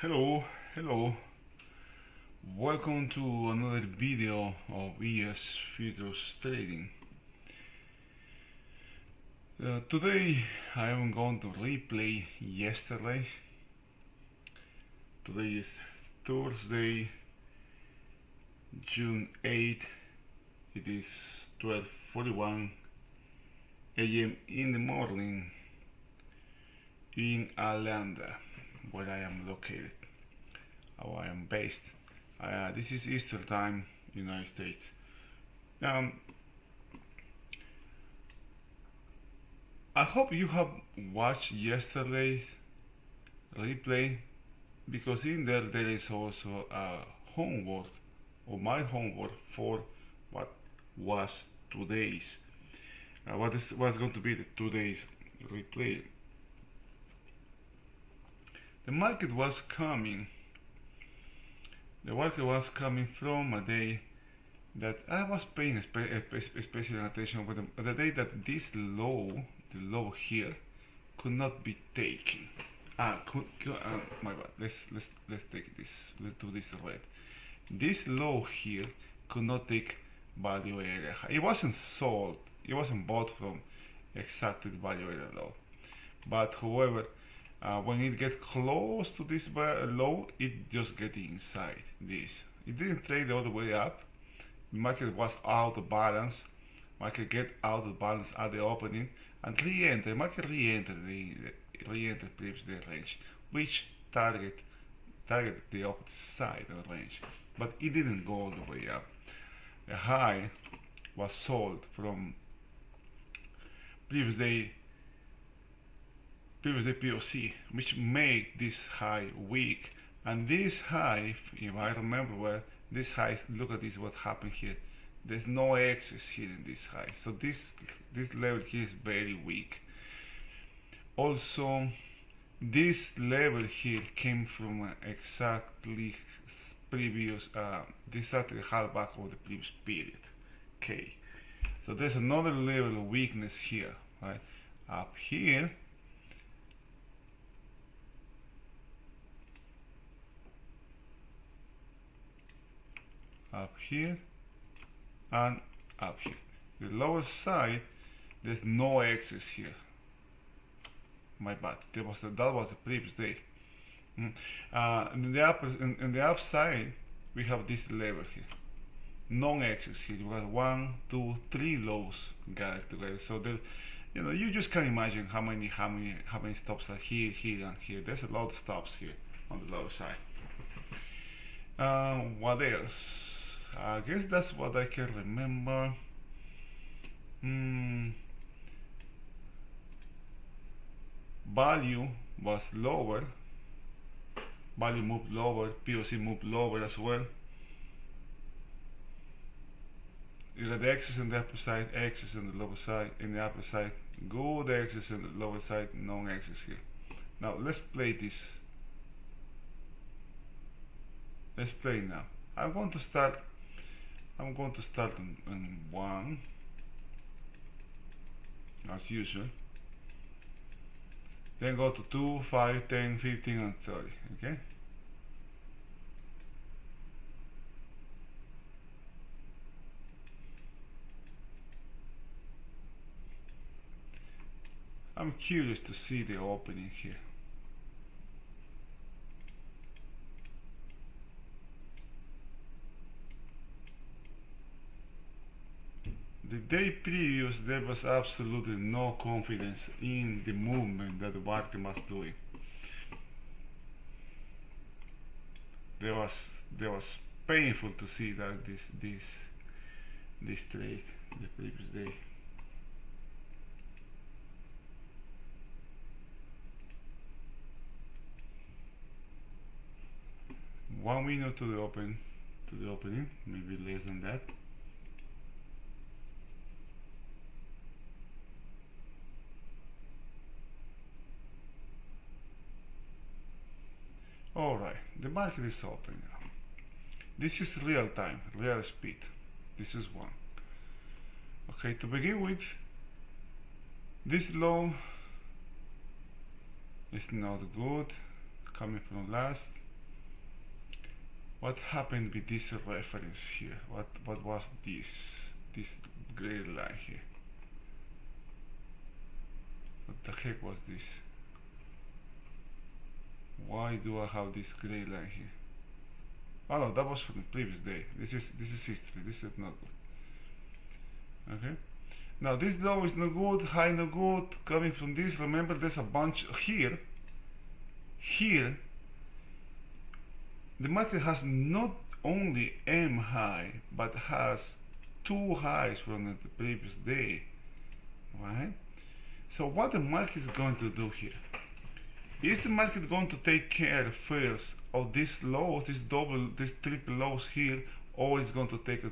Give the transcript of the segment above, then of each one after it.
Hello, hello. Welcome to another video of ES Futures Trading. Today I am going to replay yesterday. Today is Thursday, June 8th. It is 12:41 a.m. in the morning in Atlanta, where I am located, how I am based. This is Eastern Time, United States. I hope you have watched yesterday's replay, because in there is also homework, or my homework for what was today's, what's going to be the today's replay. The market was coming. The market was coming from a day that I was paying special attention with the day that this low, the low here, could not be taken. My bad. Let's take this. Let's do this red. This low here could not take value area. It wasn't sold. It wasn't bought from exactly value area low. But however, when it gets close to this low, it just gets inside this. It didn't trade all the way up. The market was out of balance. Market get out of balance at the opening and re-enter. Market re-entered previous day range, which target the opposite side of the range, but it didn't go all the way up. The high was sold from previous day POC, which made this high weak. And this high, if I remember well, this high, look at this, what happened here. There's no excess here in this high, so this level here is very weak. Also, this level here came from exactly previous, this started halfback of the previous period. Okay, so there's another level of weakness here, right? Up here, up here, and up here. The lower side, there's no excess here. My bad. That was the previous day. In the upside, we have this level here. No excess here. You have 1, 2, 3 lows gathered together. So you just can imagine how many stops are here, here, and here. There's a lot of stops here on the lower side. What else? I guess that's what I can remember. Value was lower. Value moved lower. POC moved lower as well. You got the excess on the upper side, excess on the lower side, in the upper side, good excess on the lower side, no excess here. Now let's play this. Let's play now. I'm going to start on 1 as usual. Then go to 2, 5, 10, 15, and 30. Okay. I'm curious to see the opening here. The day previous, there was absolutely no confidence in the movement that the market was doing. There was painful to see that this trade the previous day. One minute to the opening, maybe less than that. Alright, the market is open now. This is real time, real speed. This is 1. Okay, to begin with, this low is not good, coming from last. what happened with this reference here? What was this gray line here? What the heck was this? Why do I have this gray line here? Oh no, that was from the previous day. This is history. This is not good. Okay. Now this low is no good, high no good. Coming from this, remember there's a bunch here. Here, the market has not only M high, but has two highs from the previous day, right? So what the market is going to do here? Is the market going to take care first of these lows, these triple lows here, or is going to take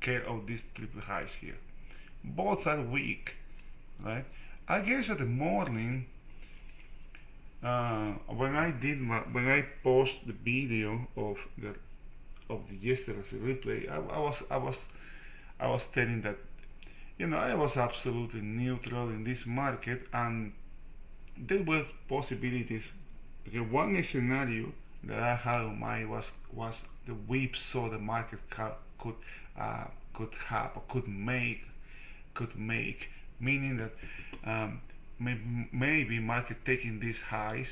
care of these triple highs here? Both are weak, right? I guess at the morning, when I post the video of the yesterday's replay, I was telling that, you know, I was absolutely neutral in this market, and there were possibilities. Okay, one scenario that I had on mind was the whipsaw the market could have or could make, meaning that maybe market taking these highs,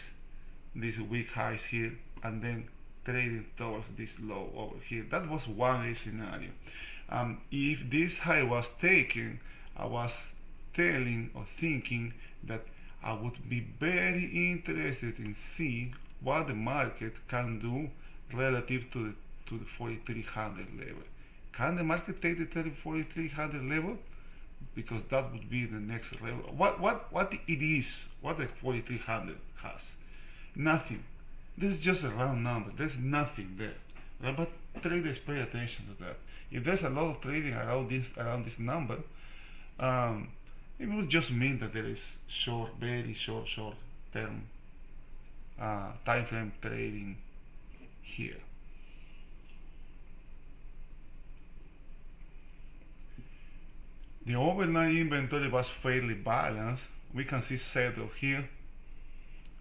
these weak highs here, and then trading towards this low over here. That was one scenario. If this high was taken, I was telling or thinking that I would be very interested in see what the market can do relative to the 4300 level. Can the market take the 4300 level? Because that would be the next level. What it is, what the 4300 has? Nothing. This is just a round number. There's nothing there. Right? But traders pay attention to that. If there's a lot of trading around this number, it will just mean that there is very short term time frame trading here. The overnight inventory was fairly balanced. We can see settle here,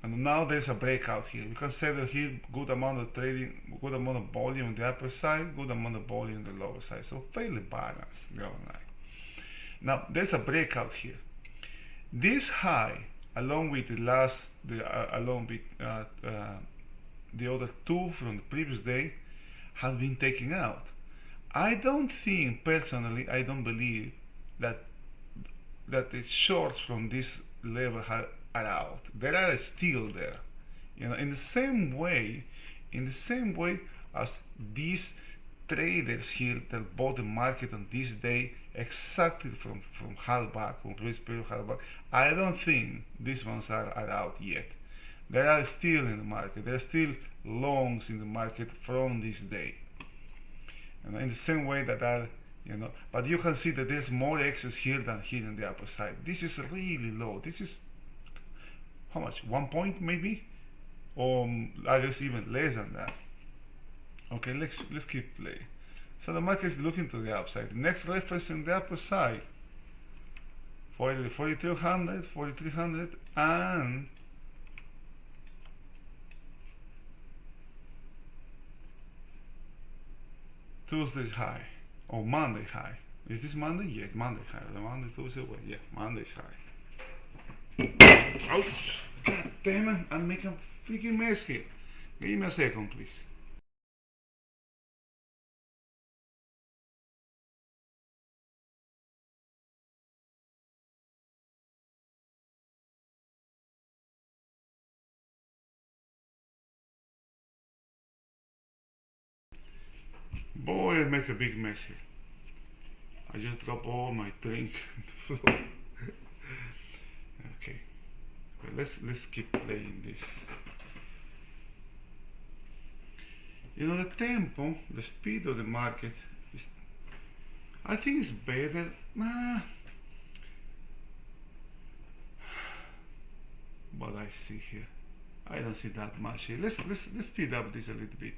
and now there's a breakout here. You can settle here, good amount of trading, good amount of volume on the upper side, good amount of volume on the lower side. So fairly balanced the overnight. Now there's a breakout here. This high, along with the other two from the previous day, has been taken out. I don't think, personally, I don't believe that the shorts from this level are out. They are still there. You know, in the same way as these traders here that bought the market on this day exactly from Halbach, from previous period Halbach, I don't think these ones are out yet. They are still in the market. There are still longs in the market from this day. And in the same way that are, you know, but you can see that there's more excess here than here on the upper side. This is really low. This is how much? 1 point maybe, or I guess even less than that. Okay, let's keep playing. So the market is looking to the upside. The next reference on the upper side, 4200, 4300, and Tuesday's high, or Monday high. Is this Monday? Yes, Monday high. The Monday, Tuesday, well, yeah, Monday's high. Ouch! God damn it, I'm making a freaking mess here. Give me a second, please. Boy, I make a big mess here. I just dropped all my drink on the floor. Okay, well, let's keep playing this. You know, the tempo, the speed of the market is, I think it's better. What I see here, I don't see that much here. Let's speed up this a little bit.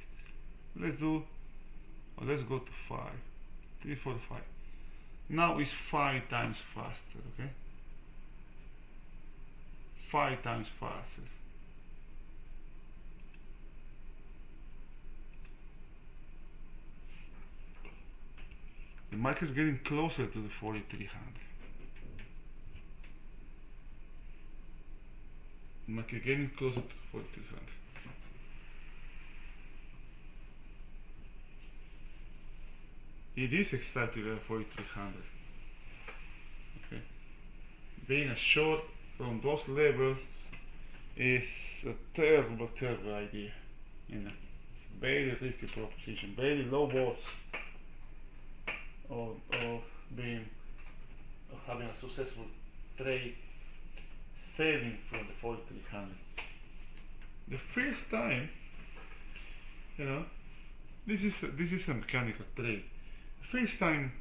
Let's go to 5, 3, 4, 5. Now it's 5 times faster, okay? 5 times faster. The market is getting closer to the 4300. The market getting closer to 4300. It is exactly at 4300. Okay. Being a short from those levels is a terrible, terrible idea. You know, it's a very risky proposition, very low odds of having a successful trade selling from the 4300. The first time, you know, this is a mechanical trade. The first time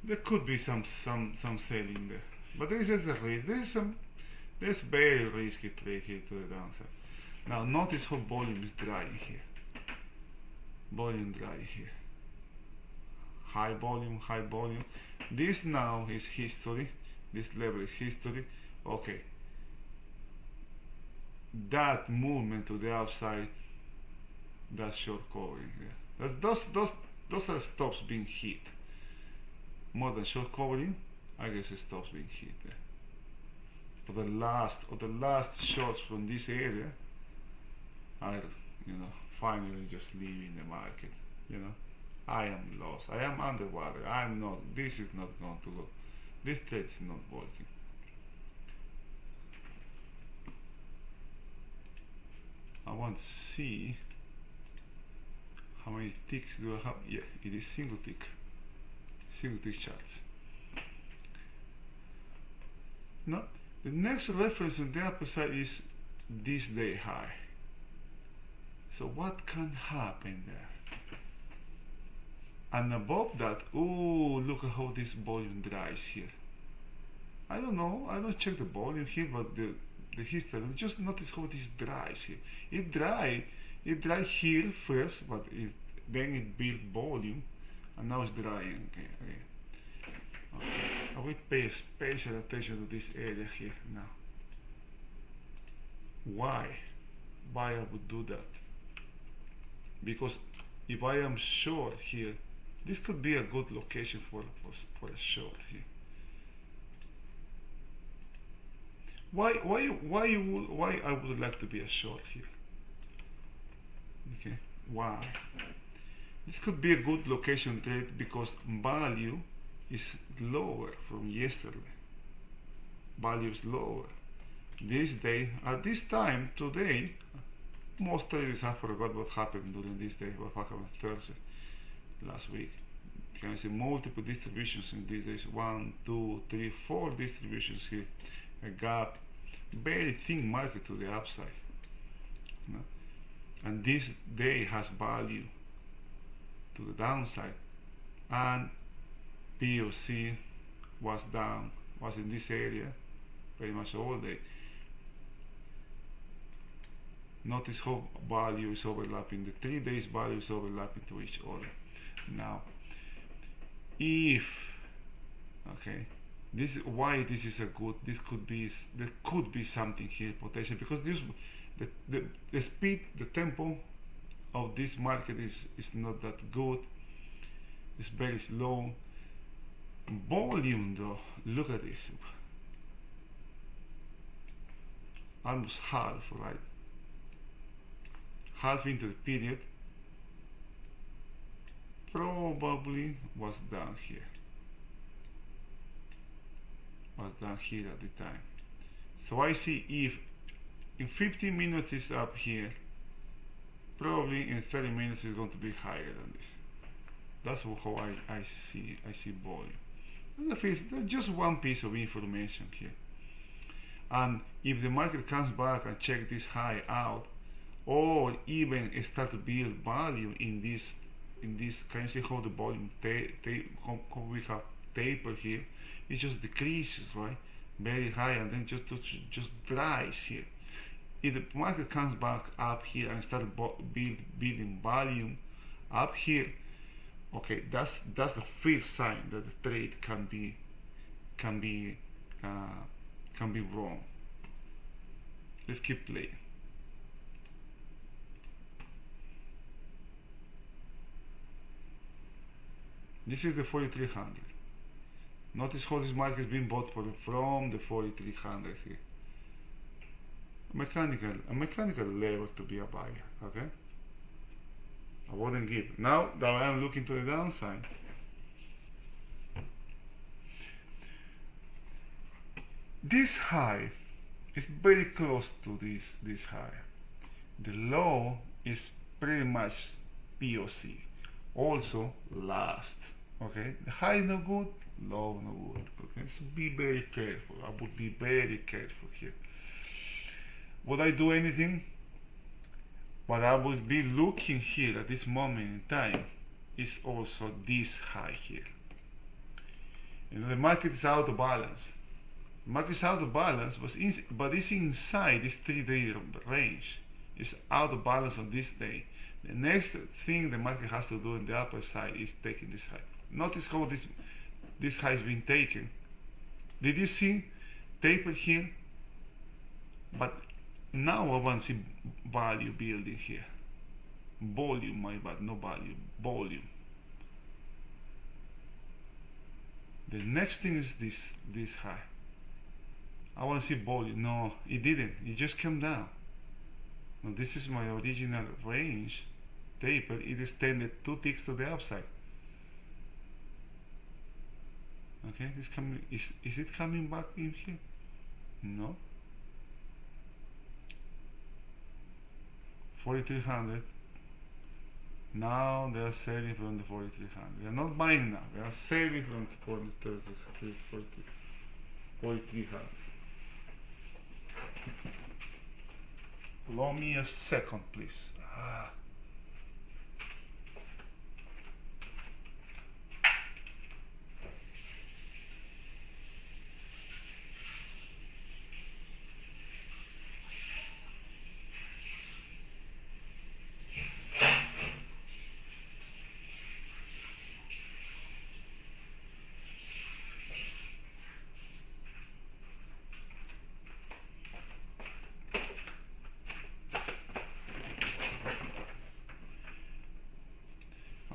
there could be some selling there, but there is a risk. There's very risky trade here to the downside. Now notice how volume is drying here. Volume drying here. High volume, high volume. This now is history. This level is history. Okay. That movement to the upside, that's short covering here. Those are stops being hit. More than short covering, I guess it stops being hit there. Or the last shots from this area are, you know, finally just leaving the market. You know, I am lost. I am underwater. I'm not. This is not going to go. This trade is not working. I want to see how many ticks do I have. Yeah, it is single tick charts. Now, the next reference on the upper side is this day high. So what can happen there? And above that, oh, look at how this volume dries here. I don't know, I don't check the volume here, but the history, just notice how this dries here. It dry here first, but then it built volume, and now it's drying. Okay. I will pay special attention to this area here now. Why I would do that? Because if I am short here, this could be a good location for a short here. Why I would like to be a short here? Okay, why? This could be a good location trade because value is lower from yesterday. Value is lower. This day, at this time, today, most traders have forgot what happened during this day, what happened Thursday, last week. You can see multiple distributions in these days, 1, 2, 3, 4 distributions here, a gap, very thin market to the upside. You know? And this day has value to the downside, and POC was down, was in this area pretty much all day. Notice how value is overlapping, the 3 days value is overlapping to each other. Now, if, okay, this is why this is a good, there could be something here potential, because this, the speed, the tempo of this market is not that good. It's very slow. Volume though, look at this, almost half, right? Half into the period, probably was down here. Was down here at the time. So I see if in 15 minutes is up here, probably in 30 minutes is going to be higher than this. That's how I see volume. That's just one piece of information here. And if the market comes back and check this high out, or even start to build value in this, can you see how the volume how we have taper here? It just decreases, right? Very high, and then just dries here. If the market comes back up here and start building volume up here, okay, that's the first sign that the trade can be wrong. Let's keep playing. This is the 4300. Notice how this market is being bought from the 4300 here. A mechanical level to be a buyer, okay? I wouldn't give. Now that I am looking to the downside, this high is very close to this high. The low is pretty much POC. Also last. Okay, the high is no good, low no good. Okay, so be very careful. I would be very careful here. Would I do anything? What I would be looking here at this moment in time is also this high here. You know, the market is out of balance. The market is out of balance, but it's inside this 3-day range. It's out of balance on this day. The next thing the market has to do on the upper side is taking this high. Notice how this high has been taken. Did you see taper here? But now I want to see value building here. Volume, my bad, no value, volume. The next thing is this high. I want to see volume. No, it didn't. It just came down. Now this is my original range taper. It extended 2 ticks to the upside. Okay, this coming. Is it coming back in here? No. 4300. Now they are selling from the 4300. They are not buying now. They are selling from the 4300. Allow me a second, please.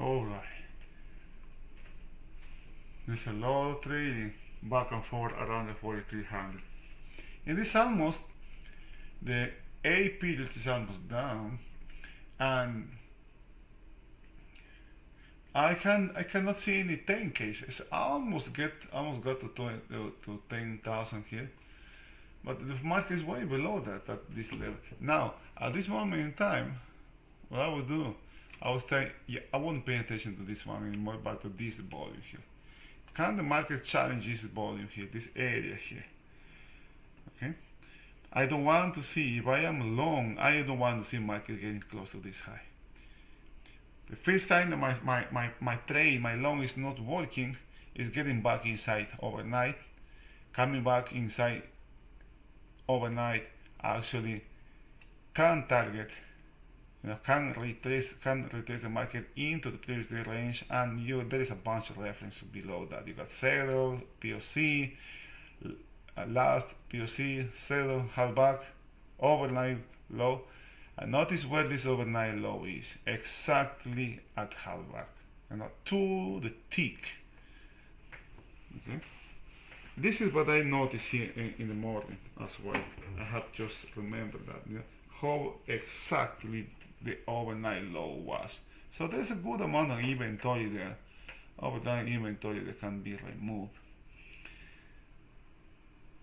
Alright. There's a lot of trading back and forth around the 4300. And it's almost, the A period is almost down, and I cannot see any 10 cases. I almost got to 10,000 here, but the market is way below that at this level. Now at this moment in time, what I would do, I would say, yeah, I won't pay attention to this one anymore, but to this volume here. Can the market challenge this volume here, this area here? Okay. I don't want to see, if I am long, I don't want to see market getting close to this high. The first time that my trade, my long is not working, is getting back inside overnight. Coming back inside overnight actually can target, can retrace the market into the previous day range, and there is a bunch of references below that. You got saddle, POC, last POC, saddle, halfback, overnight low. And notice where this overnight low is, exactly at halfback, and to the tick. Okay. This is what I noticed here in the morning as well. I have just remembered that, how exactly the overnight low was. So there's a good amount of inventory there, overnight inventory that can be removed.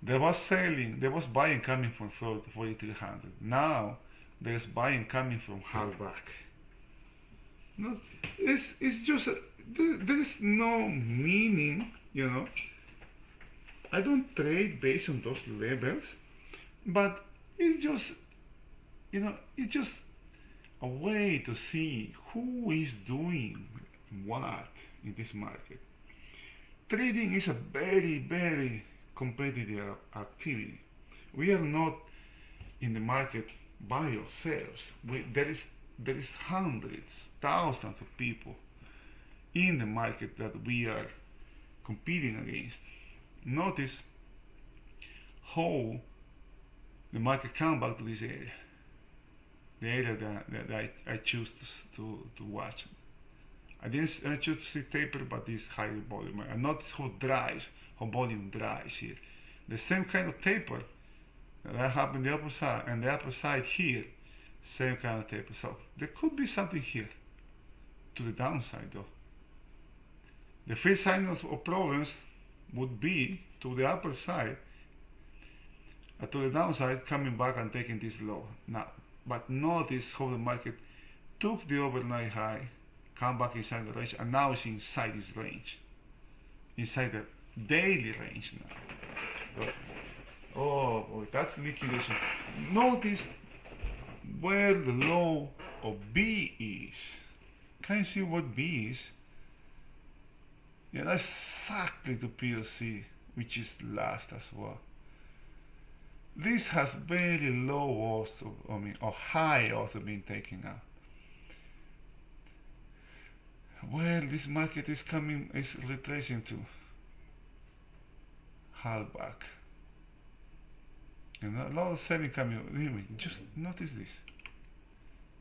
There was selling, there was buying coming from 4,300. Now there's buying coming from halfback. No, it's just there's no meaning, I don't trade based on those levels, but it's just, it's just a way to see who is doing what in this market. Trading is a very, very competitive activity. We are not in the market by ourselves. There is hundreds, thousands of people in the market that we are competing against. Notice how the market comes back to this area, the area that I choose to watch. I didn't choose to see taper, but this high volume. And notice how dries, how volume dries here. The same kind of taper that I have in the upper side, and the upper side here, same kind of taper. So there could be something here to the downside though. The first sign of problems would be to the upper side, to the downside, coming back and taking this low. Now, but notice how the market took the overnight high, come back inside the range, and now it's inside this range, inside the daily range now. Oh boy, that's liquidation. Notice where the low of B is. Can you see what B is? Yeah, that's exactly the POC, which is last as well. This has very low also, or high also been taken out. Where this market is coming, is retracing to half back. And a lot of selling coming. Anyway, just notice this.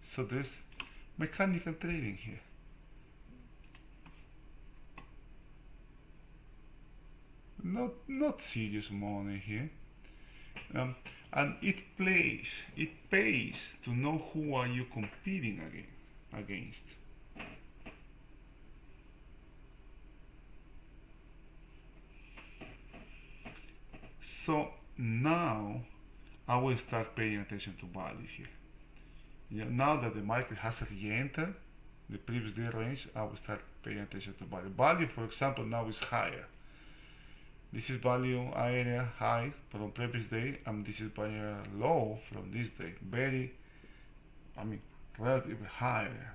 So there's mechanical trading here. Not serious money here. And it pays to know who are you competing against. So now I will start paying attention to value here. Yeah, now that the market has re-entered the previous day range, I will start paying attention to value. Value, for example, now is higher. This is value area high from previous day, and this is value low from this day. Relatively higher.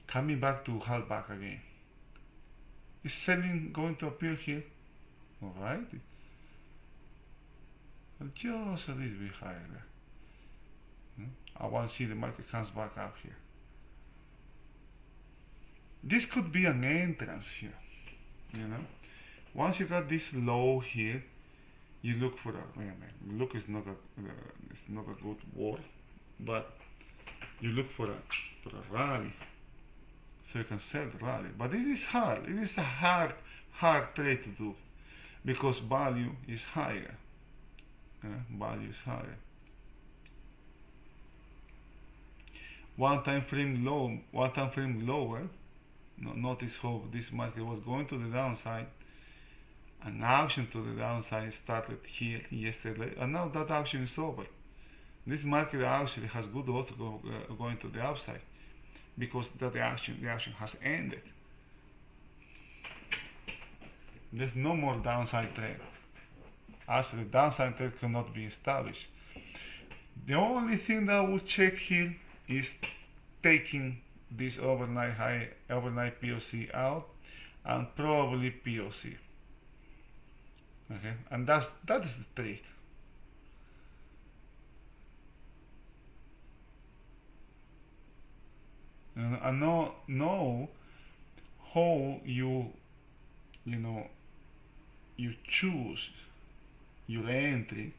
Coming back to half back again. Is selling going to appear here? Alright. Just a little bit higher there. I want to see the market comes back up here. This could be an entrance here, you know. Once you got this low here, you look for a, look is not a good word, but you look for a rally, so you can sell the rally. But it is hard. It is a hard trade to do, because value is higher. Value is higher. One time frame lower. Notice how this market was going to the downside. An action to the downside started here yesterday, and now that action is over. This market actually has good odds going to the upside, because the action has ended. There's no more downside trend. Actually, downside trend cannot be established. The only thing that I will check here is taking this overnight POC out, and probably POC. Okay, and that is the trade. And I know how you choose your entry,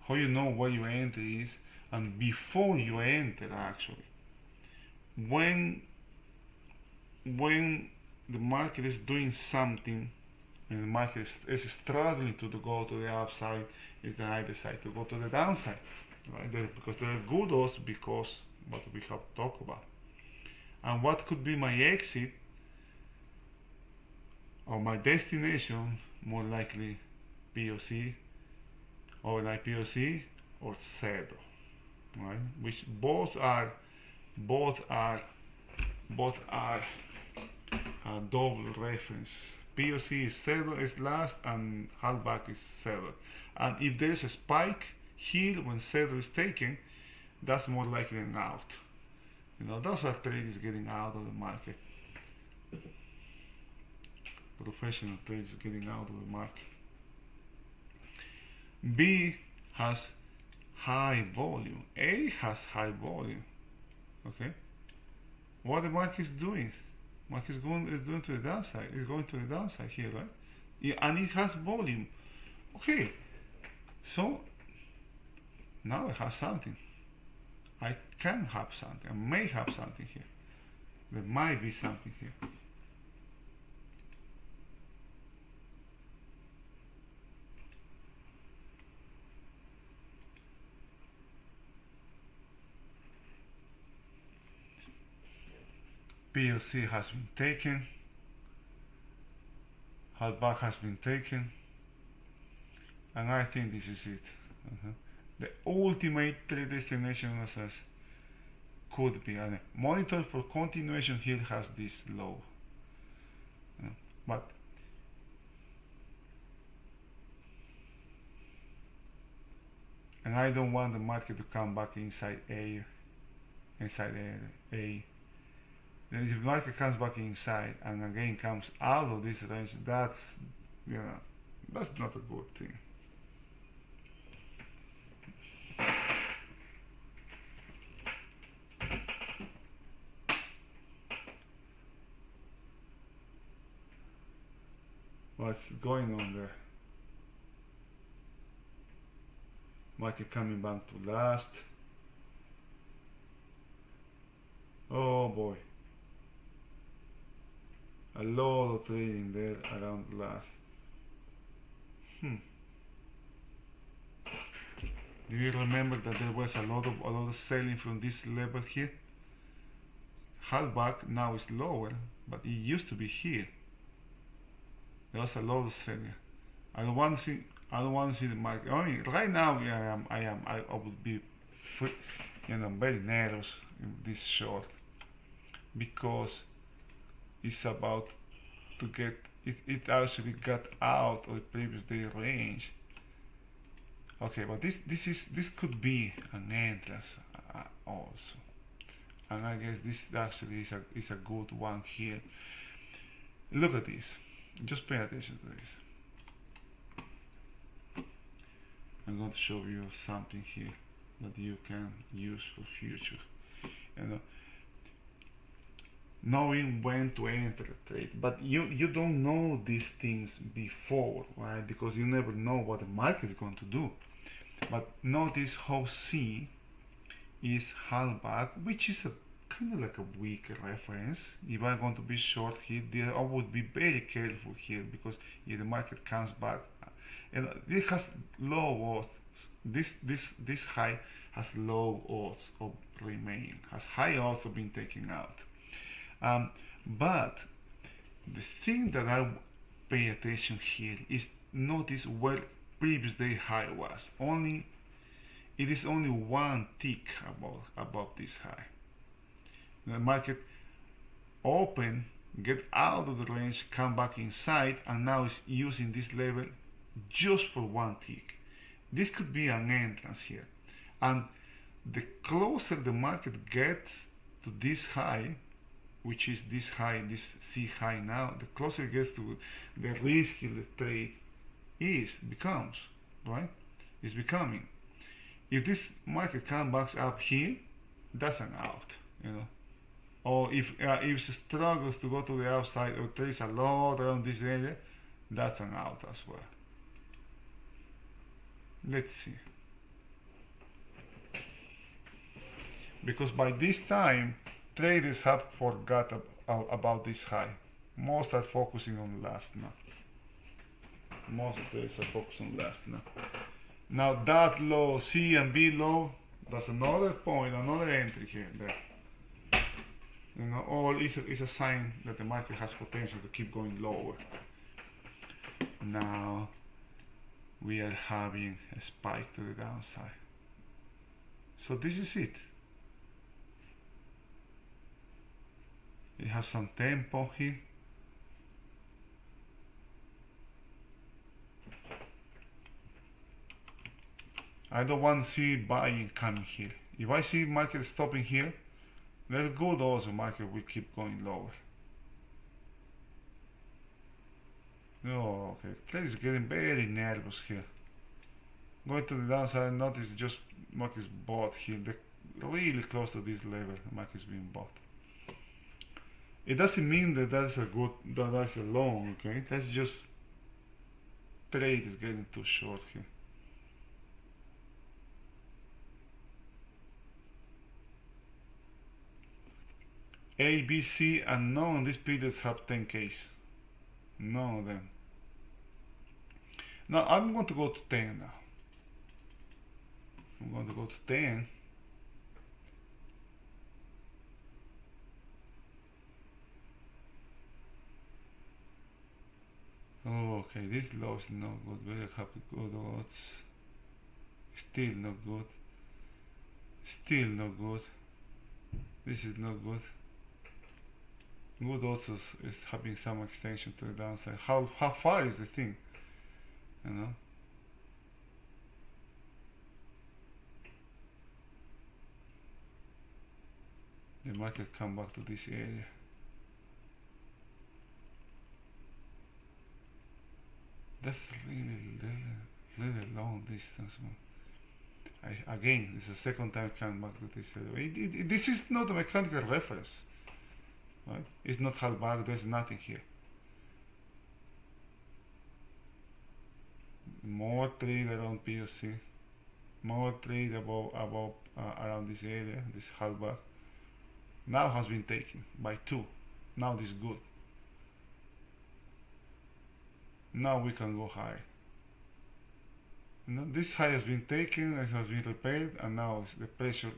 how you know where your entry is, and before you enter actually. When the market is doing something and the market is struggling to go to the upside, is then I decide to go to the downside, right? Because there are good odds, because what we have talked about. And what could be my exit or my destination? More likely POC, overnight POC, or CEDO, right? Which both are double reference. POC is CEDO is last, and halfback is CEDO. And if there is a spike here when CEDO is taken, that's more likely an out. Those are traders getting out of the market. Professional traders getting out of the market. B has high volume. A has high volume. Okay. What the market is doing? Market is doing to the downside. It's going to the downside here, right? Yeah, and it has volume. Okay. So now I have something. I can have something. I may have something here. There might be something here. POC has been taken. Hardback has been taken. And I think this is it. The ultimate trade destination as could be. And monitor for continuation here has this low. But and I don't want the market to come back inside A. Then if the market comes back inside and again comes out of this range, that's that's not a good thing. What's going on there? Market coming back to last. Oh boy. A lot of trading there around last. Do you remember that there was a lot of selling from this level here? Halfback now is lower, but it used to be here. There was a lot of selling. I don't want to see the market. I mean, right now I would be very nervous in this short because it's about to get it actually got out of the previous day range. Okay, but this could be an entrance also, and I guess this actually is a good one here. Look at this. Just pay attention to this. I'm going to show you something here that you can use for future. Knowing when to enter a trade, but you don't know these things before, right? Because you never know what the market is going to do. But notice how C is halfback, which is a kind of like a weak reference. If I'm going to be short here, I would be very careful here, because if the market comes back, and it has low odds. This high has low odds of remaining. Has high odds of being taken out. But the thing that I pay attention here is notice where previous day high was. It is only one tick above this high. The market open, get out of the range, come back inside, and now is using this level just for one tick. This could be an entrance here, and the closer the market gets to this high, which is this high, this C high now, the closer it gets to the risky the trade becomes, right? It's becoming. If this market comes back up here, that's an out, Or if it struggles to go to the outside or trades a lot around this area, that's an out as well. Let's see. Because by this time, traders have forgot about this high. Most are focusing on last now. Most traders are focusing on last now. Now that low, C and B low, that's another point, another entry here, there. All is a sign that the market has potential to keep going lower. Now we are having a spike to the downside. So this is it. It has some tempo here. I don't want to see buying coming here. If I see market stopping here, that's good also, market will keep going lower. Oh, okay, trade is getting very nervous here. Going to the downside, notice just market is bought here. They're really close to this level, market is being bought. It doesn't mean that that's a long, okay? That's just trade is getting too short here. A, B, C, and none of these periods have 10Ks. None of them. Now I'm going to go to 10 now. I'm going to go to 10. Oh, okay, this low is not good. Very happy good odds. Still not good. Still not good. This is not good. Good also is having some extension to the downside. How far is the thing? You know? The market come back to this area. That's really long distance, man. Again, it's the second time coming back to this area. This is not a mechanical reference, right? It's not held back. There's nothing here. More trade around POC, more trade above around this area. This held back now has been taken by 2. Now this is good. Now we can go high. This high has been taken, it has been repaired, and now the pressure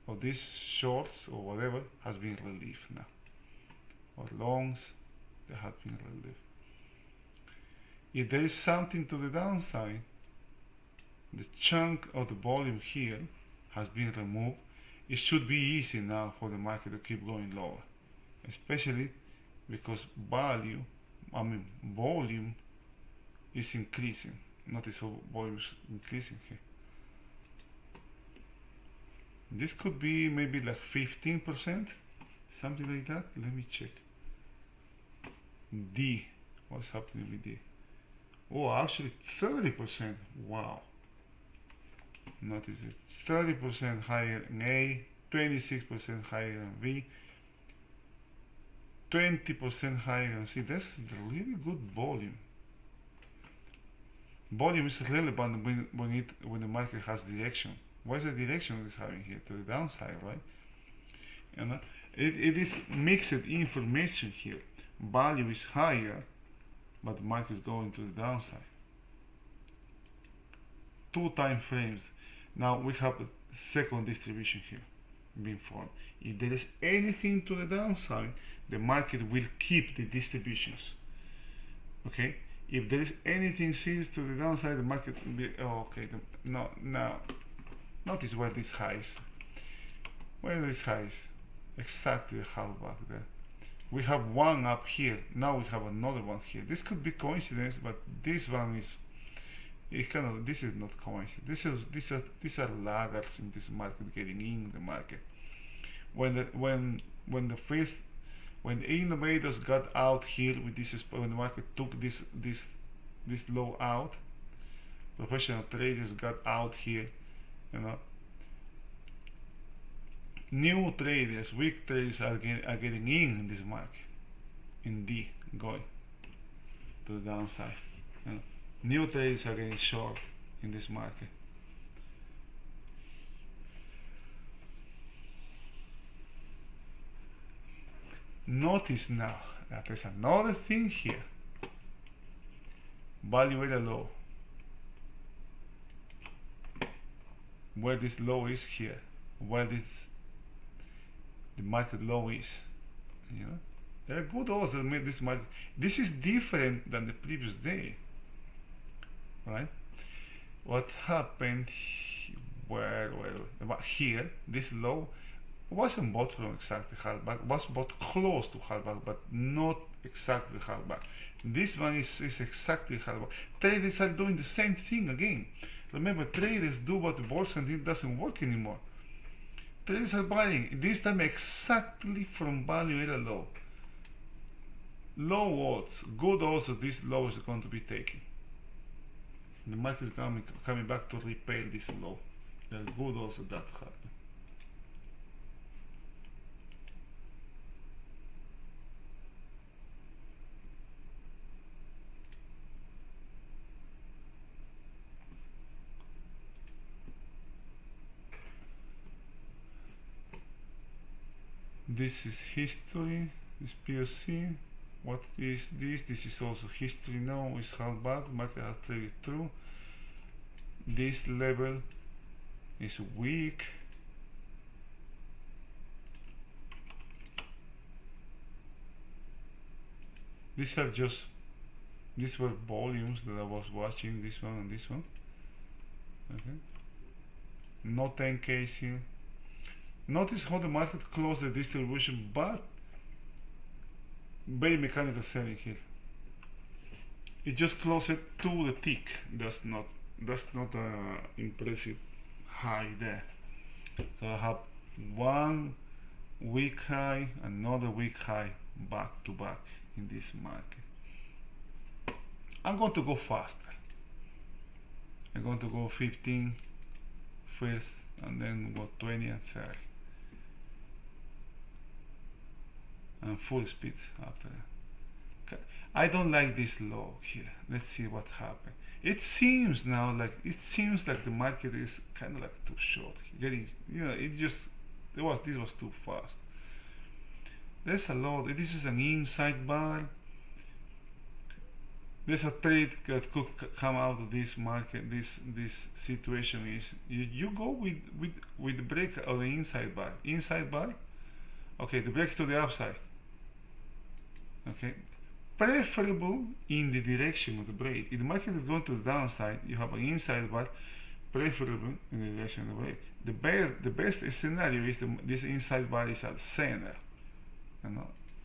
of these shorts or whatever has been relieved now. Or longs, they have been relieved. If there is something to the downside, the chunk of the volume here has been removed. It should be easy now for the market to keep going lower, especially because volume is increasing. Notice how volume is increasing here. This could be maybe like 15%, something like that. Let me check. D, what's happening with D? Oh, actually 30%. Wow. Notice it. 30% higher in A, 26% higher in B, 20% higher in C. That's really good volume. Volume is relevant when the market has direction. What's the direction it's having here? To the downside, right? You know, it is mixed information here. Value is higher, but the market is going to the downside. 2 time frames. Now we have a second distribution here being formed. If there is anything to the downside, the market will keep the distributions. Okay? If there is anything serious to the downside, the market will be, oh, okay, now, notice where this highs. Where this highs? Exactly half back there. We have one up here, now we have another one here. This could be coincidence, but this one is, this is not coincidence. These are laggards in this market getting in the market. When the innovators got out here with this, when the market took this low out, professional traders got out here, you know. New traders, weak traders are getting in this market, in D, going to the downside. You know. New traders are getting short in this market. Notice now that there's another thing here. Value area low. Where this low is here. Where the market low is. You know? There are good odds that made this market. This is different than the previous day. Right? What happened here, this low wasn't bought from exactly halfback, was bought close to halfback, but not exactly halfback. This one is exactly halfback. Traders are doing the same thing again. Remember, traders do what the Bolsa and it doesn't work anymore. Traders are buying, this time exactly from value area low. Low odds, good odds that this low is going to be taken. The market is coming back to repair this low. There are good odds that happen. This is history, this POC. What is this? This is also history now, is held back, market has traded through. This level is weak. These were volumes that I was watching, this one and this one. Okay. No 10Ks here. Notice how the market closed the distribution, but very mechanical selling here. It just closed it to the tick. That's not impressive high there. So I have one weak high, another weak high, back to back in this market. I'm going to go faster. I'm going to go 15 first, and then go 20 and 30. And full speed after that. Okay. I don't like this low here. Let's see what happened. It seems now like the market is kind of like too short. Getting, this was too fast. There's a lot. This is an inside bar. There's a trade that could come out of this market. This situation is you go with the break of the inside bar. Inside bar. Okay, the breaks to the upside. Okay, preferable in the direction of the break. If the market is going to the downside, you have an inside bar, preferable in the direction of the break. The best scenario is this inside bar is at the center.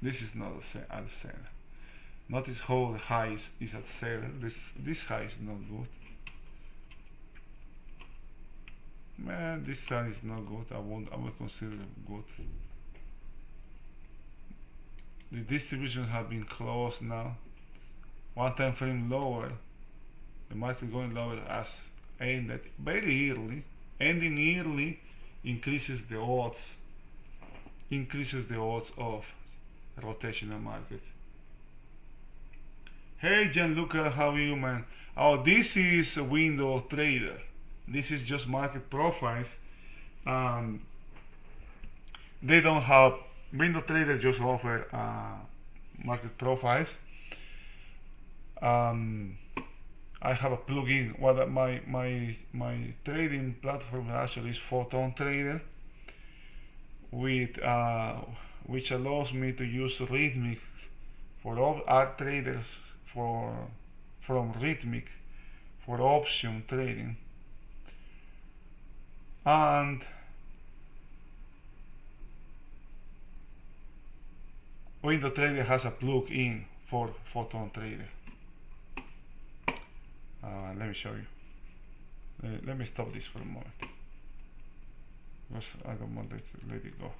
This is not at the center. Notice how the high is at the center. This high is not good. Man, this high is not good. I will consider it good. The distribution has been closed now. One time frame lower. The market going lower as ended very early. Ending early increases the odds of rotational market. Hey Gianluca, how are you, man? Oh, this is a window trader. This is just market profiles. They don't have window trader, just offer market profiles. I have a plugin. What my trading platform actually is Photon Trader, with which allows me to use Rithmic for all our traders from Rithmic for option trading, and Window Trader has a plug-in for Photon Trader. Let me show you. Let me stop this for a moment, because I don't want to let it go.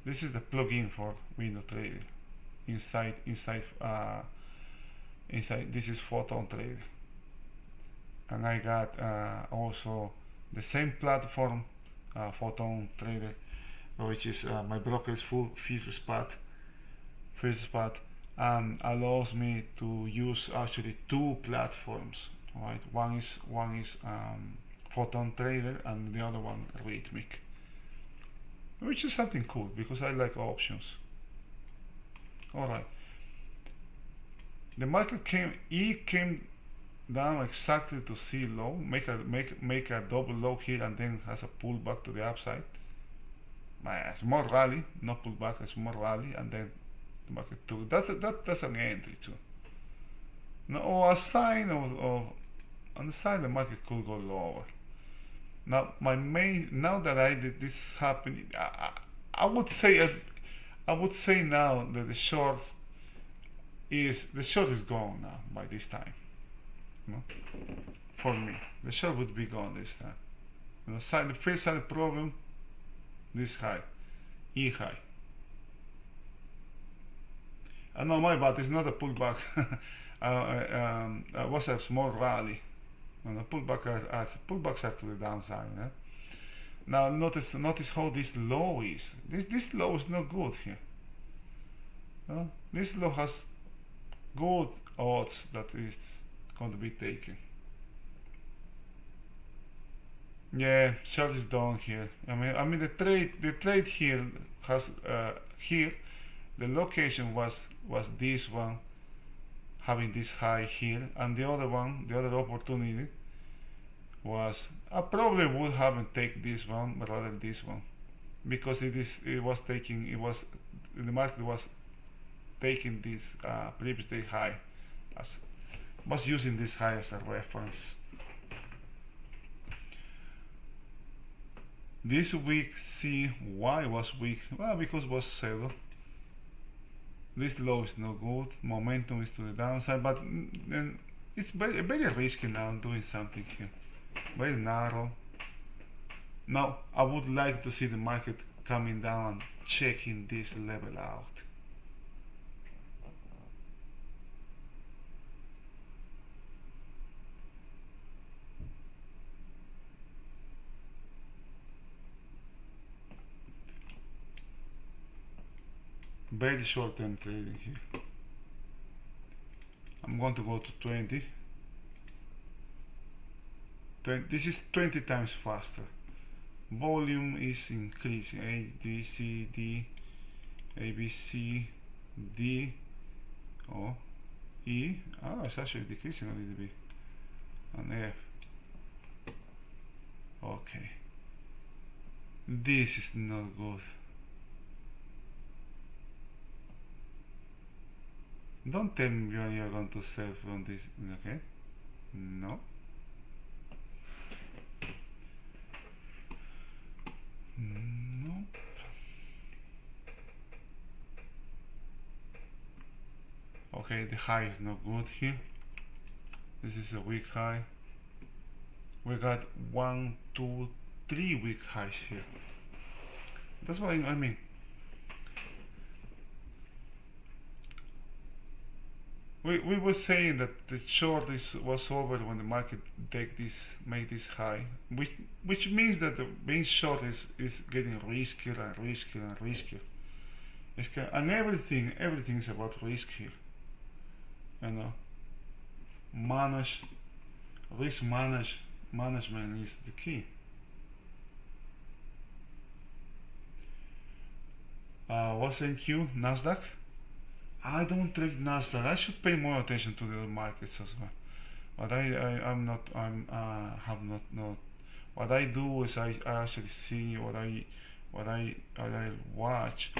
This is the plugin for Window Trader. Inside this is Photon Trader, and I got also the same platform, Photon Trader, which is my broker's full first spot, and allows me to use actually two platforms. Right, one is Photon Trader, and the other one Rithmic, which is something cool because I like options. All right, the market came down exactly to C low, make a double low here, and then has a pullback to the upside. A small rally, not pullback, a small rally, and then the market took. That's an entry too. Now, a sign of on the side the market could go lower. Now now that I did this happening, I would say now that the short is gone now by this time. For me, the short would be gone this time. The first side problem, this high, E high. No, my bad, it's not a pullback. Was a small rally. And the pullbacks are to the downside. Now notice how this low is. This low is not good here. This low has good odds that it's going to be taken. Yeah, short is done here. I mean the trade here has here the location was this one having this high here, and the other one, the other opportunity was I probably would haven't take this one, but rather this one because it was taking it was the market was taking this previous day high as was using this high as a reference. This week, see why was weak? Well, because it was settled. This low is no good. Momentum is to the downside, but it's very risky now doing something here. Very narrow. Now, I would like to see the market coming down and checking this level out. Very short term trading here. I'm going to go to 20. This is 20 times faster. Volume is increasing. A, B, C, D, A, B, C, D, O, E. Oh, it's actually decreasing a little bit. And F. Okay. This is not good. Don't tell me you're going to sell from this, okay? No. No. Okay, the high is not good here. This is a weak high. We got 1, 2, 3 weak highs here. That's what I mean. We were saying that the short was over when the market made this high, which means that the being short is getting riskier and riskier and riskier. And everything is about risk here. You know, risk management is the key. What's NQ? Nasdaq? I don't trade Nasdaq. I should pay more attention to the other markets as well. But I'm not. Have not. What I do is I actually see what I watch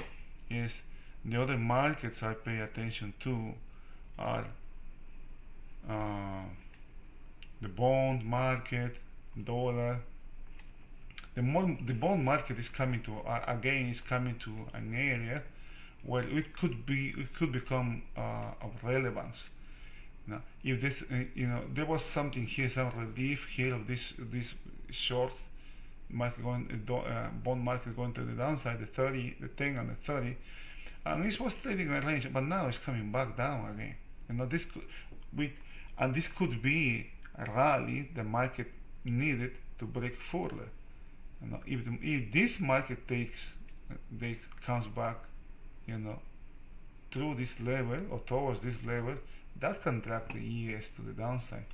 is the other markets I pay attention to are the bond market, dollar. The bond market is coming to again is coming to an area where it could become of relevance. Now, if this there was something here, some relief here of this short market bond market going to the downside, the 30, the 10, and the 30, and this was trading in a range, but now it's coming back down again. This could be a rally the market needed to break further. If this market comes back, through this level or towards this level, that can drag the ES to the downside.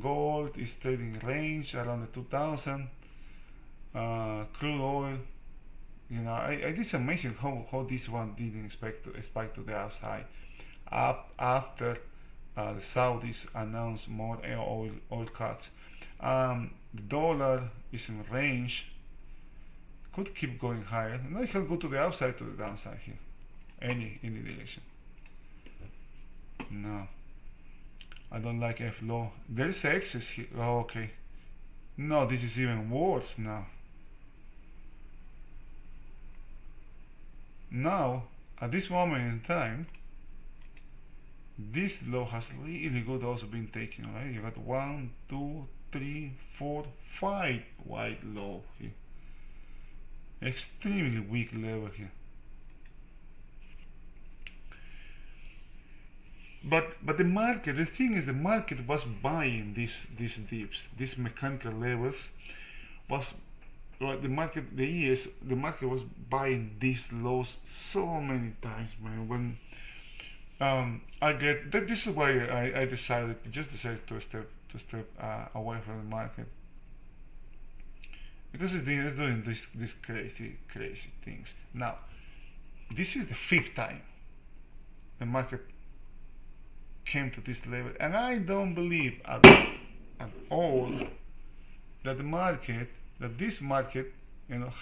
Gold is trading range around the 2000. Crude oil, it is amazing how this one didn't spike to the upside after the Saudis announced more oil cuts. The dollar is in range, could keep going higher. Now it can go to the upside, to the downside here, any direction. No, I don't like F low. There's excess here. Oh, okay. No, this is even worse now. Now, at this moment in time, this low has really good also been taken, right? You got 1, 2, 3, 4, 5 wide low here. Extremely weak level here. But the thing is, the market was buying these dips, these mechanical levels. The market was buying these lows so many times, man. When this is why I decided to step away from the market. because it's doing this crazy things. Now, this is the fifth time the market came to this level, and I don't believe at all that this market,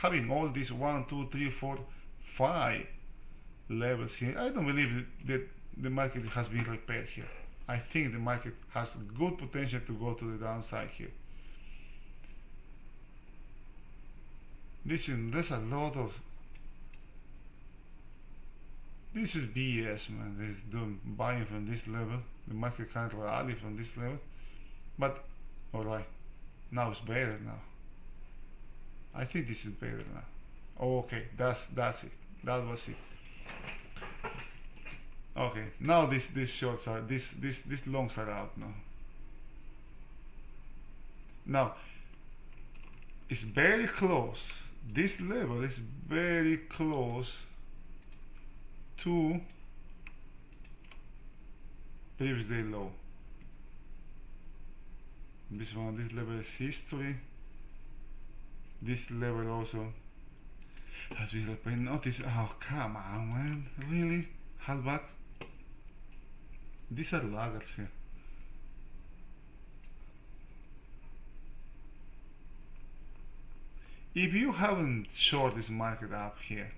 having all these 1, 2, 3, 4, 5 levels here, I don't believe that the market has been repaired here. I think the market has good potential to go to the downside here. There's a lot of, this is BS, man. There's doing buying from this level. The market can't rally from this level, but alright, now it's better now. I think this is better now. Okay, that's it. That was it. Okay, now these shorts are these longs are out now. Now it's very close. This level is very close to previous day low. This level is history. This level also has been repaired. Notice, oh come on, man, really? Hold back. These are laggards here. If you haven't short this market up here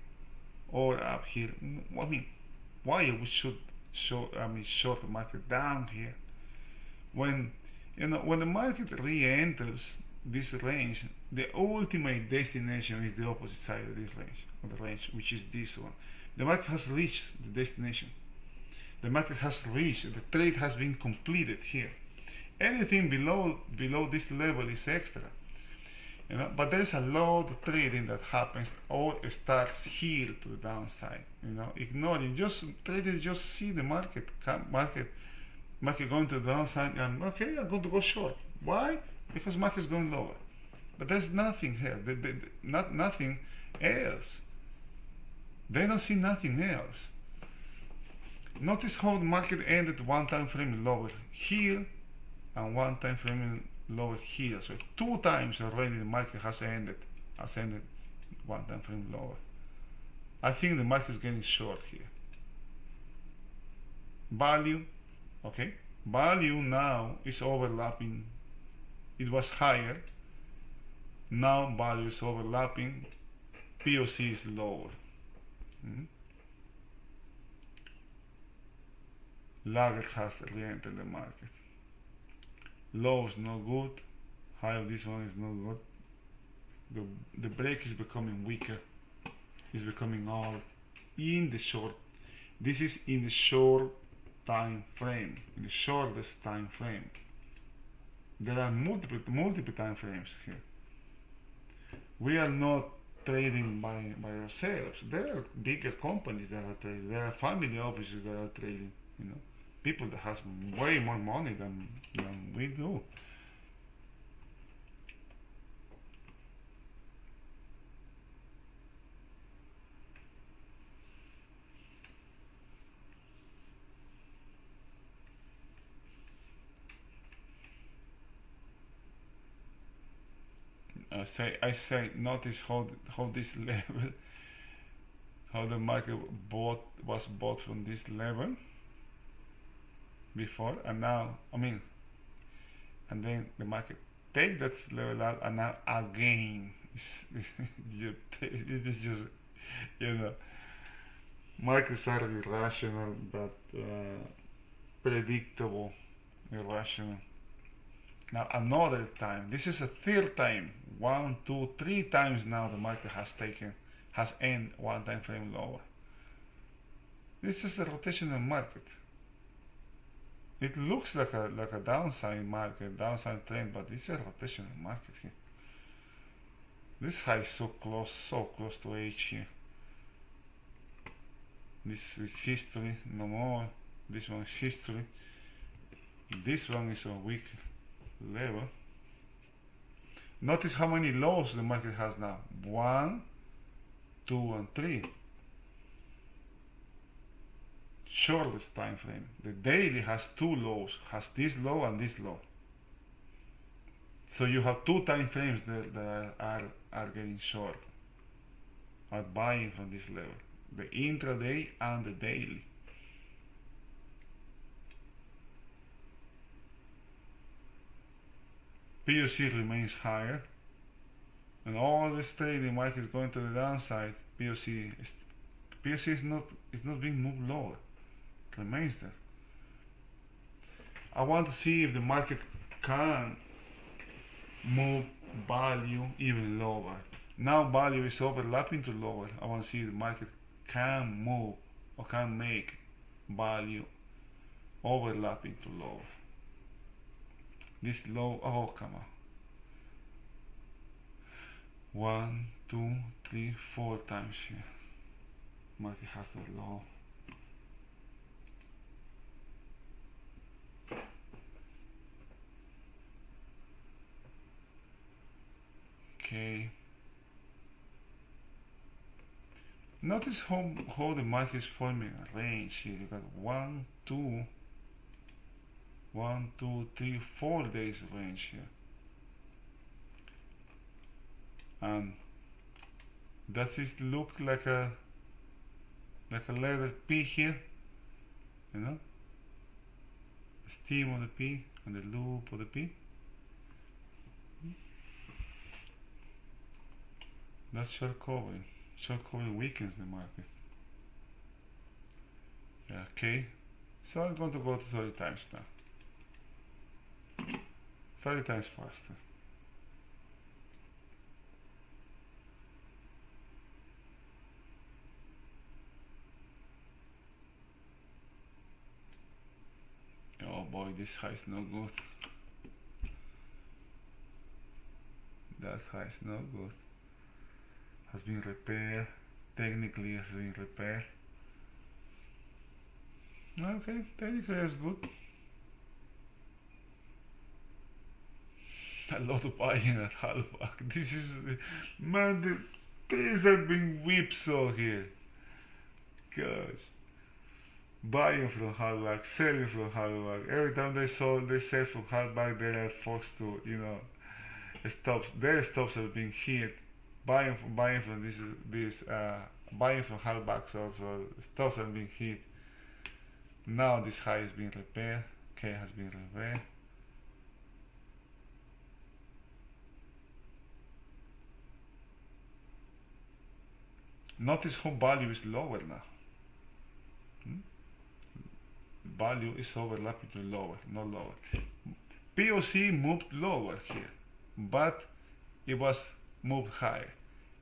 or up here, I mean, why we should short the market down here? When when the market re-enters this range, the ultimate destination is the opposite side of this range, which is this one. The market has reached the destination. The market has reached, the trade has been completed here. Anything below this level is extra. But there is a lot of trading that happens or starts here to the downside. Ignoring, traders just see the market going to the downside, and okay, I'm going to go short. Why? Because market is going lower. But there's nothing here. Nothing else. They don't see nothing else. Notice how the market ended one time frame lower here and one time frame lower here. So 2 times already the market has ended one time frame lower. I think the market is getting short here. Value, okay, value now is overlapping. It was higher. Now value is overlapping. POC is lower. Laggard has re-entered the market. Low is not good. High of this one is not good. The break is becoming weaker. It's becoming all in the short. This is in the short time frame. In the shortest time frame. There are multiple time frames here. We are not trading by ourselves. There are bigger companies that are trading. There are family offices that are trading. People that has way more money than we do. I say, notice how this level, how the market was bought from this level before, and now, and then the market take that level out, and now again, it is just, markets are irrational, but predictable, irrational. Now another time, this is a third time, 1, 2, 3 times now the market has ended one time frame lower. This is a rotational market. It looks like a downside market, downside trend, but it's a rotational market here. This high is so close to H here. This is history, no more. This one is history. This one is a weak level. Notice how many lows the market has now. 1, 2, and 3. Shortest time frame. The daily has 2 lows, has this low and this low. So you have two time frames that are getting short, are buying from this level, the intraday and the daily. POC remains higher, and all this trading market is going to the downside. POC is not being moved lower, it remains there. I want to see if the market can move value even lower. Now value is overlapping to lower. I want to see if the market can move or can make value overlapping to lower. This low, oh come on. 1, 2, 3, 4 times here. Market has that low. Okay. Notice how the market is forming a range here. You got 1, 2, 1, 2, 3, 4 days range here. And does it look like a letter P here? You know? The stem of the P and the loop of the P. That's short covering. Short covering weakens the market. Yeah, okay. So I'm going to go to 30 times now. 30 times faster. Oh boy, this high is no good. That high is no good. Has been repaired. Technically has been repaired. Okay, technically it's good. A lot of buying at Halbach. This is, man, the things are being whipsawed here. Gosh. Buying from Halbach, selling from Halbach. Every time they sell from Halbach, they are forced to, you know, stops. Their stops are being hit. Buying from buying from Halbach also stops are being hit. Now this high is being repaired. K has been repaired. Notice how value is lower now. Value is overlapping to lower, not lower. POC moved lower here, but it was moved higher.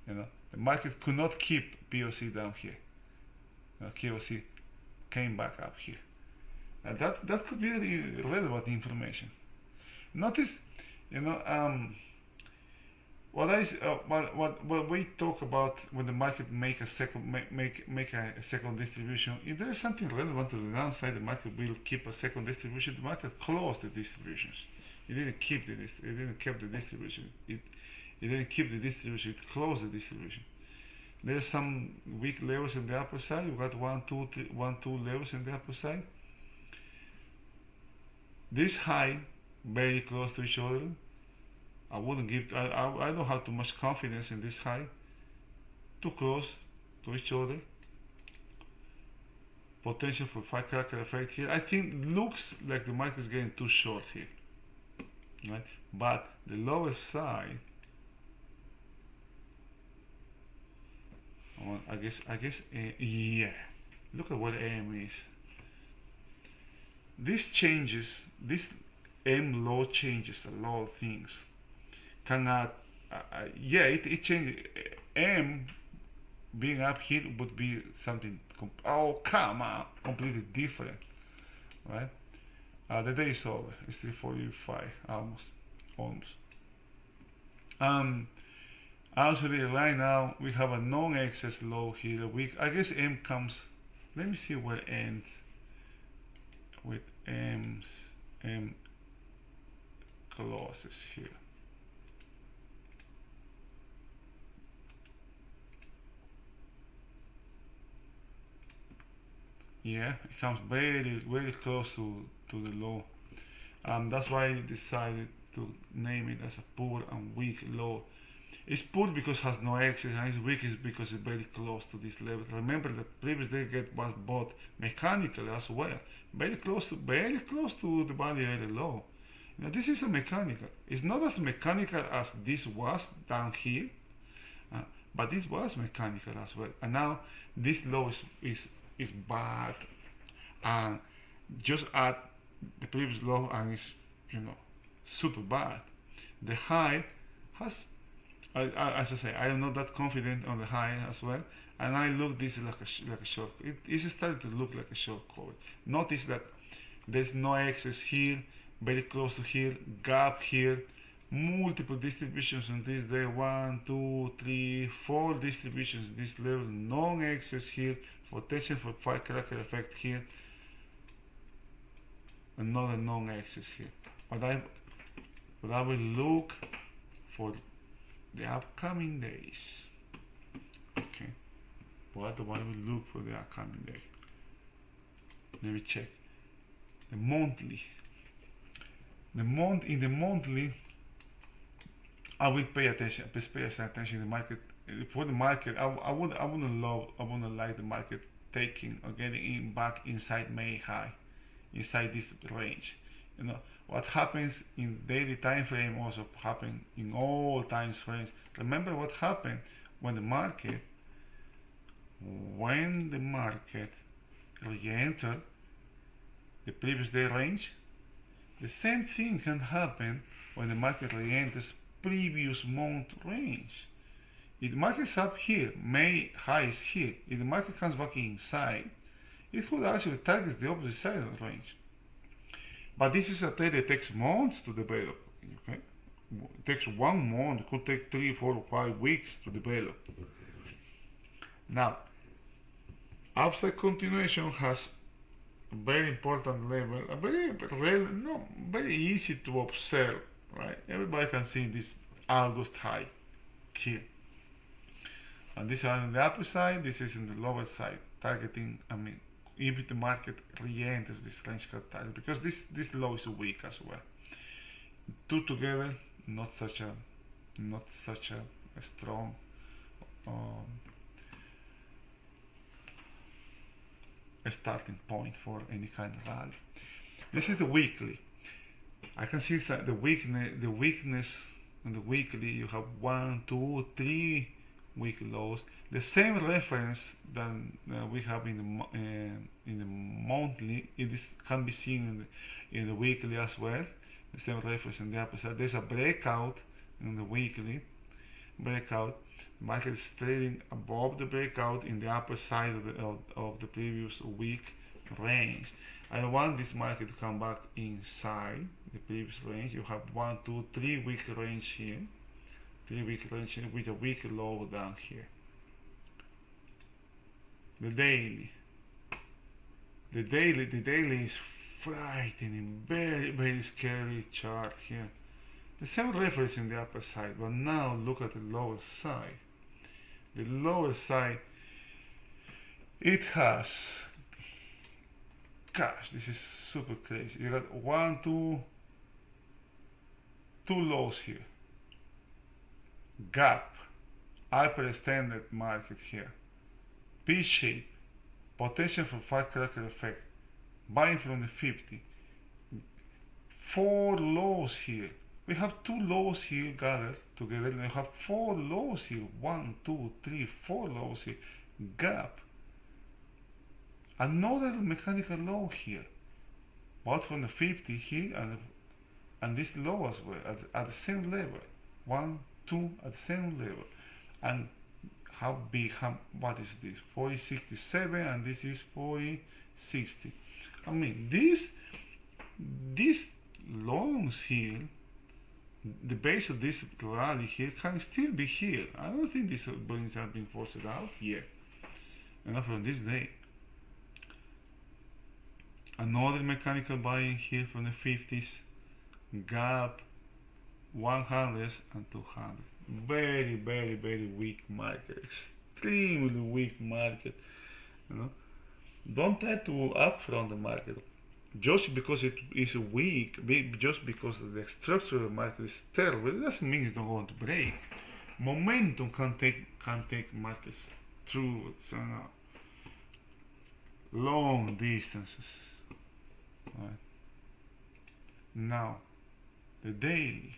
You know, the market could not keep POC down here. POC came back up here, and that could be relevant information. Notice, you know, what we talk about when the market make a second distribution. If there is something relevant to the downside, the market will keep a second distribution. The market closed the distributions. It didn't keep the distribution. It didn't keep the distribution. It closed the distribution. There's some weak levels in the upper side. You got 1, 2, 3, 1, 2 levels in the upper side. This high very close to each other. I wouldn't give. I don't have too much confidence in this high. Too close to each other. Potential for firecracker effect here. I think looks like the market is getting too short here, right? But the lower side, I guess, yeah. Look at what AM is. This changes. This M low changes a lot of things. Cannot. Yeah, it changes. M being up here would be something. Oh come on, completely different, right? The day is over. It's 3:45, almost. Actually, right now we have a non-excess low here. I guess M comes. Let me see where ends with M closes here. Yeah, it comes very close to the low. That's why I decided to name it as a poor and weak low. It's poor because it has no exit, and it's weak is because it's very close to this level. Remember that previous day get was bought mechanically as well, very close to the value area low. Now this is a mechanical. It's not as mechanical as this was down here, but this was mechanical as well. And now this low is bad, and just add the previous low, and it's super bad. The high has, as I say, I am not that confident on the high as well, and I look this like a short. It is starting to look like a short cover. Notice that there's no excess here, very close to here, gap here, multiple distributions on this day, 1, 2, 3, 4 distributions this level, non-excess here, protection for firecracker effect here, another non-excess here. But I will look for the upcoming days. Okay, what do I will look for the upcoming days? Let me check the monthly. In the monthly, I will pay attention to the market. For the market, I wouldn't like the market taking or getting in back inside May high, inside this range. What happens in daily time frame also happen in all time frames. Remember what happened when the market re-entered the previous day range. The same thing can happen when the market re-enters previous month range. If the market is up here, May high is here. If the market comes back inside, it could actually target the opposite side of the range. But this is a trade that takes months to develop. Okay? It takes 1 month, it could take 3, 4, 5 weeks to develop. Now, upside continuation has a very important level, very easy to observe, right? Everybody can see this August high here. And this is on the upper side, this is in the lower side, targeting, if the market re-enters this range target, because this low is weak as well. Two together, not such a strong a starting point for any kind of rally. This is the weekly. I can see that the weakness in the weekly. You have 1, 2, 3 week lows. The same reference that we have in the monthly, can be seen in the weekly as well. The same reference in the upper side. There's a breakout in the weekly. Market is trading above the breakout in the upper side of the previous week range. I want this market to come back inside the previous range. You have 1, 2, 3 week range here. 3 week range here with a week low down here. The daily is frightening, very scary chart here. The same reference in the upper side, but now look at the lower side. The lower side, it has, gosh, this is super crazy. You got 1, 2 lows here. Gap, hyper-extended market here. P-shape, potential for firecracker effect. Buying from the 50. 4 lows here. We have 2 lows here gathered together, and we have 4 lows here. 1, 2, 3, 4 lows here. Gap. Another mechanical low here. Both from the 50 here and this low as well, at the same level. 1, 2 at the same level. And how big, what is this? 4067, and this is 4060. I mean, these loans here, the base of this rally here can still be here. I don't think these buildings are being forced out yet. Enough from this day. Another mechanical buying here from the 50s. Gap, 100s and 200s. Very weak market. Extremely weak market. Don't try to upfront the market. just because it is weak, just because the structure of the market is terrible, it doesn't mean it's not going to break. Momentum can take markets through long distances. Right? Now, the daily.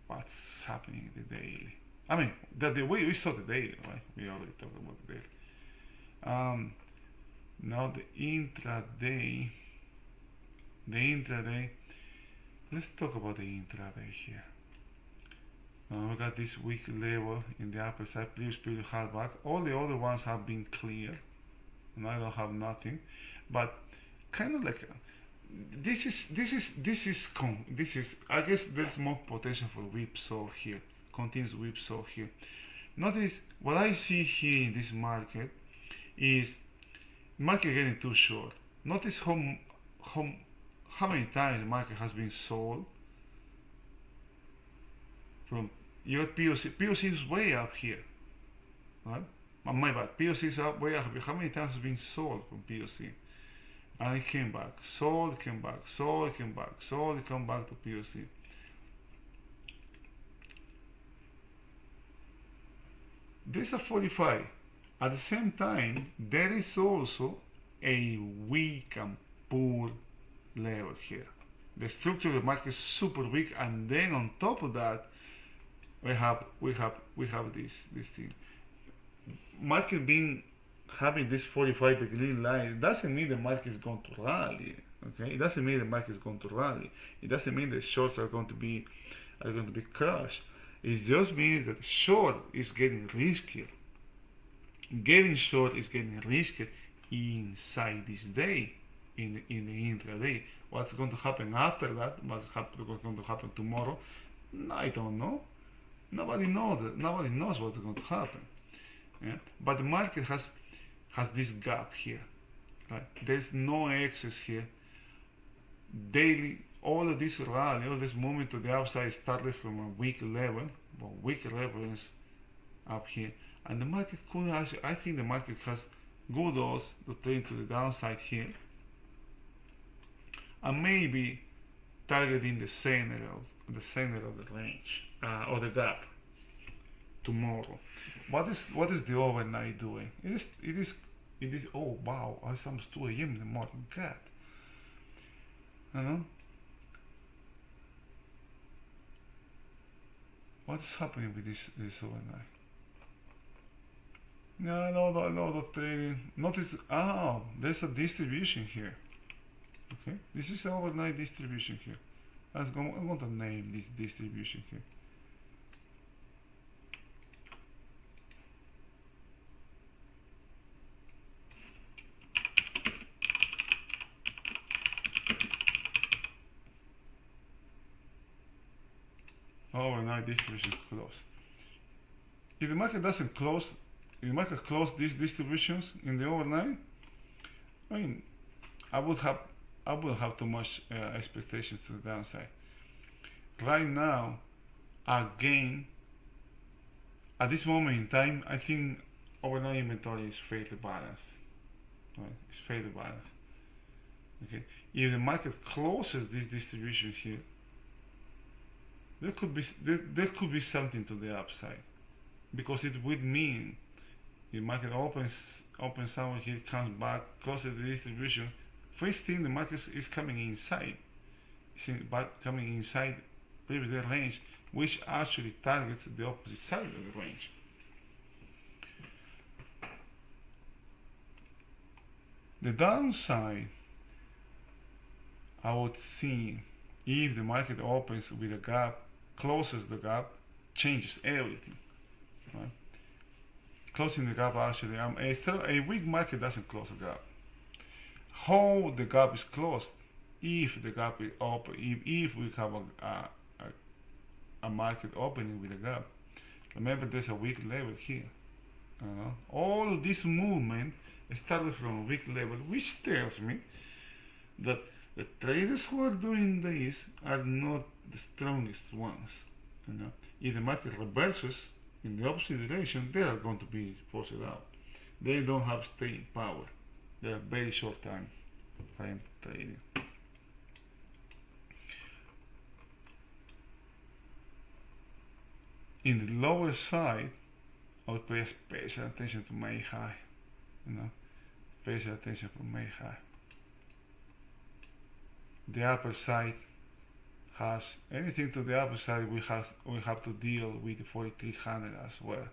What's happening in the daily? I mean, the way we saw the daily, right? We already talked about the daily. Now the intraday. Let's talk about the intraday here. We got this weak level in the upper side, previous period held back. All the other ones have been clear, and I don't have nothing. But kind of like this is. I guess there's more potential for whipsaw here, continuous whipsaw here. Notice what I see here in this market is market getting too short. Notice how many times the market has been sold from your POC is way up here, right? My bad, POC is up way up here. How many times has been sold from POC? And it came back, sold, came back, sold, came back, sold, come back to POC. This is 45. At the same time, there is also a weak and poor level here. The structure of the market is super weak, and then on top of that, we have this thing. Market being having this 45-degree line, it doesn't mean the market is going to rally. Okay, it doesn't mean the market is going to rally. It doesn't mean the shorts are going to be crushed. It just means that short is getting riskier. Getting short is getting riskier inside this day, in the intraday. What's going to happen after that? What's going to happen tomorrow? I don't know. Nobody knows what's going to happen. Yeah? But the market has this gap here. Right? There's no excess here. Daily, all of this rally, all this movement to the upside started from a weak level, weak reference up here, and the market could actually, I think the market has good odds to trade to the downside here, and maybe targeting the center of the range or the gap tomorrow. What is the overnight doing? It is. Oh wow! It's almost 2 a.m. in the morning. God, you know. What's happening with this overnight? No, the trading. Notice, there's a distribution here. Okay, this is an overnight distribution here. I'm going to name this distribution here. Overnight distribution close. If the market doesn't close, if the market close these distributions in the overnight, I mean, I would have too much expectations to the downside. Right now, again, at this moment in time, I think overnight inventory is fairly balanced. Right? It's fairly balanced. Okay. If the market closes this distribution here, there could be something to the upside, because it would mean the market opens somewhere here, comes back, closes the distribution. First thing, the market is coming inside. Coming inside previous range, which actually targets the opposite side of the range. The downside, I would see if the market opens with a gap, closes the gap, changes everything. Right? Closing the gap actually, a weak market doesn't close a gap. How the gap is closed? If the gap is open, if we have a market opening with a gap. Remember, there's a weak level here. All this movement started from a weak level, which tells me that the traders who are doing this are not the strongest ones. If the market reverses in the opposite direction, they are going to be forced out. They don't have staying power. They are very short time trading. in the lower side, I would pay special attention to May high. Special attention for May high. The upper side has anything to the upper side. We have to deal with the 4300 as well.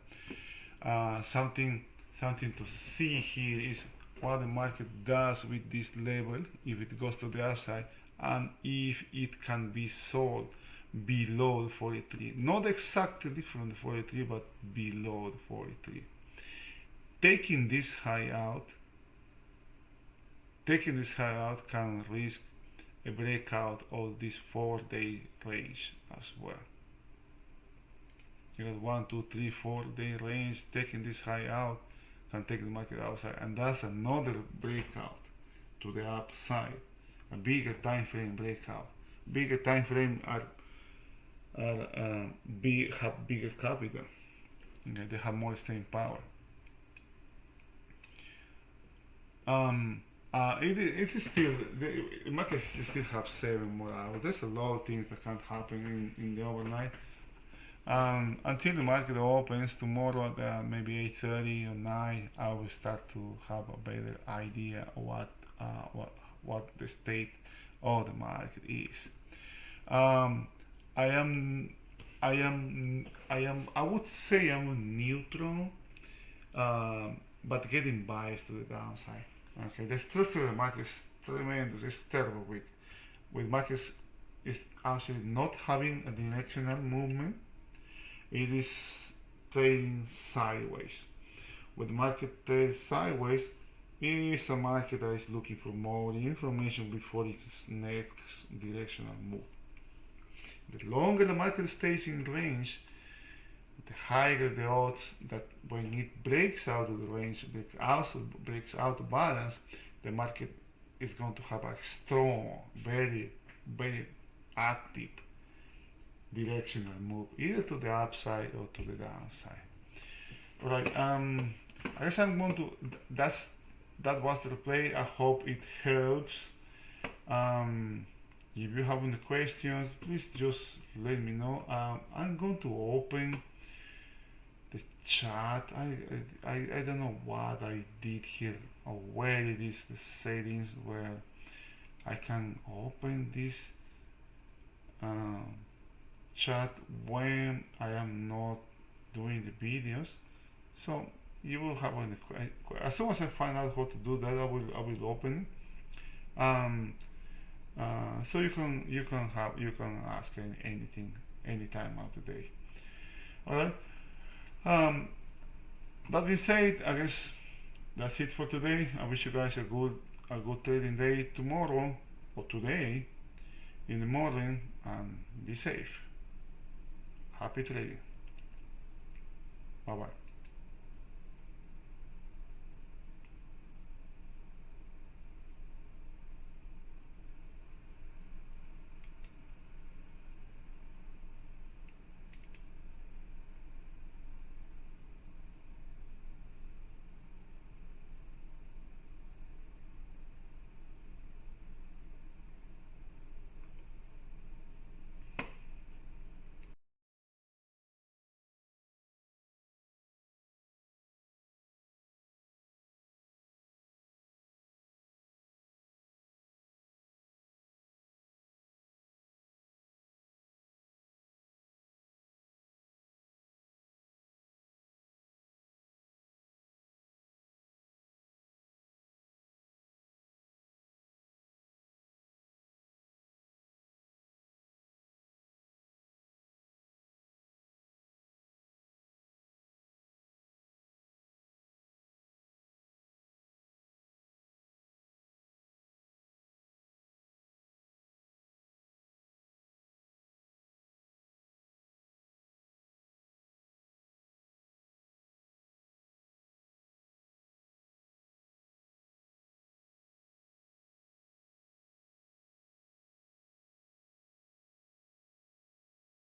Something to see here is what the market does with this level if it goes to the upside, and if it can be sold below the 43, not exactly from the 43 but below the 43. Taking this high out can risk a breakout of this 4-day range as well. You got 1, 2, 3, 4-day range. Taking this high out can take the market outside, and that's another breakout to the upside, a bigger time frame breakout. Bigger time frame have bigger capital. Okay, they have more staying power. It is still, the market still have 7 more hours. There's a lot of things that can happen in the overnight. Until the market opens tomorrow at maybe 8:30 or 9, I will start to have a better idea of what the state of the market is. I would say I'm neutral, but getting biased to the downside. Okay, the structure of the market is tremendous. It's terrible weak. With markets is actually not having a directional movement. It is trading sideways. With the market trades sideways, it is a market that is looking for more information before its next directional move. The longer the market stays in range, the higher the odds that when it breaks out of the range, breaks out of balance, the market is going to have a strong, very, very active directional move, either to the upside or to the downside. Alright, I guess I'm going to, that was the replay. I hope it helps. If you have any questions, please just let me know. I'm going to open the chat. I don't know what I did here or where it is the settings where I can open this chat when I am not doing the videos. So you will have any as soon as I find out how to do that, I will open it. So you can ask anything anytime of the day. Alright. That being said, I guess that's it for today. I wish you guys a good trading day tomorrow or today in the morning, and be safe. Happy trading. Bye bye.